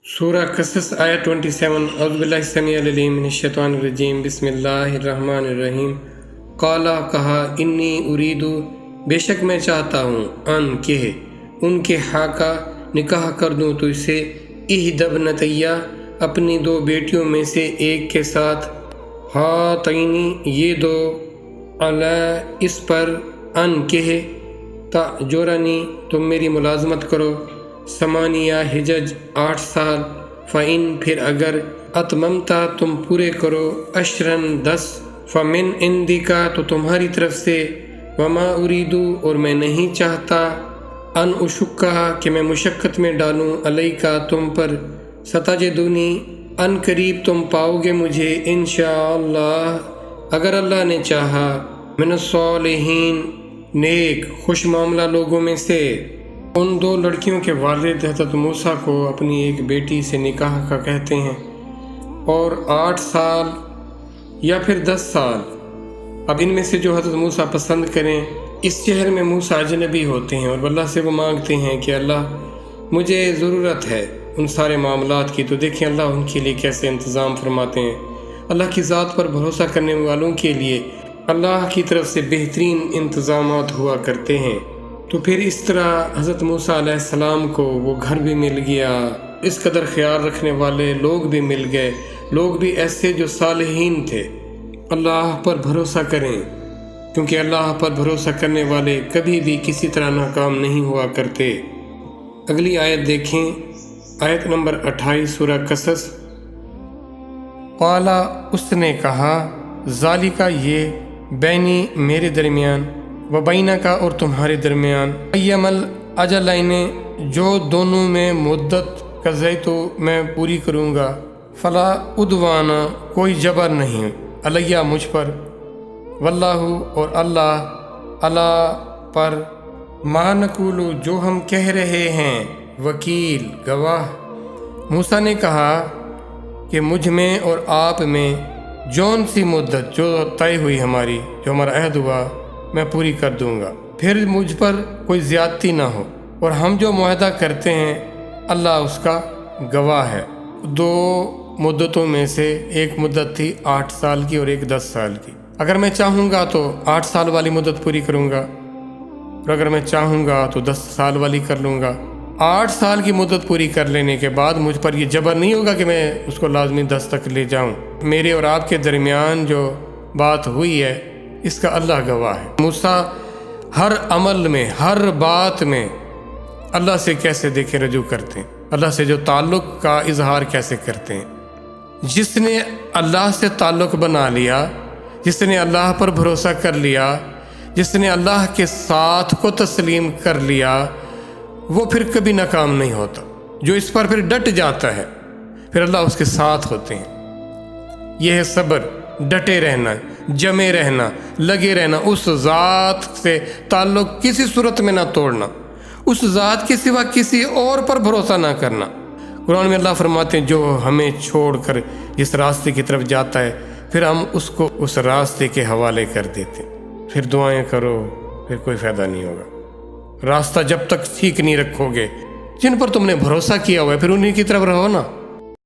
سورہ قصص آیت 27 اعوذ باللہ السمیع العلیم من الشیطان الرجیم بسم اللہ الرحمن الرحیم قالا کہا انی اریدو بے شک میں چاہتا ہوں ان کے حاکہ نکاح کر دوں تو اسے احدی ابنتیہ اپنی دو بیٹیوں میں سے ایک کے ساتھ ہاتینی یہ دو علی اس پر ان کے تأجرنی تم میری ملازمت کرو ثمانیہ حجج 8 سال فإن پھر اگر اتممتا تم پورے کرو عشرن 10 فمن عندکا تو تمہاری طرف سے وما اریدو اور میں نہیں چاہتا ان اشکا کہ میں مشقت میں ڈالوں علیکا تم پر ستجدونی ان قریب تم پاؤ گے مجھے انشاءاللہ اگر اللہ نے چاہا من الصالحین نیک خوش معاملہ لوگوں میں سے۔ ان دو لڑکیوں کے والد حضرت موسیٰ کو اپنی ایک بیٹی سے نکاح کا کہتے ہیں اور 8 سال یا پھر 10 سال، اب ان میں سے جو حضرت موسیٰ پسند کریں۔ اس شہر میں موسیٰ اجنبی ہوتے ہیں اور اللہ سے وہ مانگتے ہیں کہ اللہ مجھے ضرورت ہے ان سارے معاملات کی، تو دیکھیں اللہ ان کے لیے کیسے انتظام فرماتے ہیں۔ اللہ کی ذات پر بھروسہ کرنے والوں کے لیے اللہ کی طرف سے بہترین انتظامات ہوا کرتے ہیں۔ تو پھر اس طرح حضرت موسیٰ علیہ السلام کو وہ گھر بھی مل گیا، اس قدر خیال رکھنے والے لوگ بھی مل گئے، لوگ بھی ایسے جو صالحین تھے۔ اللہ پر بھروسہ کریں کیونکہ اللہ پر بھروسہ کرنے والے کبھی بھی کسی طرح ناکام نہیں ہوا کرتے۔ اگلی آیت دیکھیں، آیت نمبر 28 سورہ قصص۔ قالا اس نے کہا ذالکا یہ بینی میرے درمیان و بینہ کا اور تمہارے درمیان ایم الاجلین جو دونوں میں مدت قضیت میں پوری کروں گا فلا عدوانہ کوئی جبر نہیں علیہ مجھ پر واللہ اور اللہ پر ما نقول جو ہم کہہ رہے ہیں وکیل گواہ۔ موسیٰ نے کہا کہ مجھ میں اور آپ میں جون سی مدت جو طے ہوئی ہماری، جو ہمارا عہد ہوا میں پوری کر دوں گا، پھر مجھ پر کوئی زیادتی نہ ہو، اور ہم جو معاہدہ کرتے ہیں اللہ اس کا گواہ ہے۔ 2 مدتوں میں سے ایک مدت تھی 8 سال کی اور ایک 10 سال کی۔ اگر میں چاہوں گا تو 8 سال والی مدت پوری کروں گا، اور اگر میں چاہوں گا تو 10 سال والی کر لوں گا۔ 8 سال کی مدت پوری کر لینے کے بعد مجھ پر یہ جبر نہیں ہوگا کہ میں اس کو لازمی 10 تک لے جاؤں۔ میرے اور آپ کے درمیان جو بات ہوئی ہے اس کا اللہ گواہ ہے۔ موسیٰ ہر عمل میں ہر بات میں اللہ سے کیسے دیکھیں رجوع کرتے ہیں، اللہ سے جو تعلق کا اظہار کیسے کرتے ہیں۔ جس نے اللہ سے تعلق بنا لیا، جس نے اللہ پر بھروسہ کر لیا، جس نے اللہ کے ساتھ کو تسلیم کر لیا، وہ پھر کبھی ناکام نہیں ہوتا۔ جو اس پر پھر ڈٹ جاتا ہے پھر اللہ اس کے ساتھ ہوتے ہیں۔ یہ ہے صبر، ڈٹے رہنا، جمے رہنا، لگے رہنا، اس ذات سے تعلق کسی صورت میں نہ توڑنا، اس ذات کے سوا کسی اور پر بھروسہ نہ کرنا۔ قرآن میں اللہ فرماتے ہیں جو ہمیں چھوڑ کر جس راستے کی طرف جاتا ہے پھر ہم اس کو اس راستے کے حوالے کر دیتے ہیں۔ پھر دعائیں کرو پھر کوئی فائدہ نہیں ہوگا۔ راستہ جب تک ٹھیک نہیں رکھو گے، جن پر تم نے بھروسہ کیا ہوا ہے پھر انہی کی طرف رہو نا۔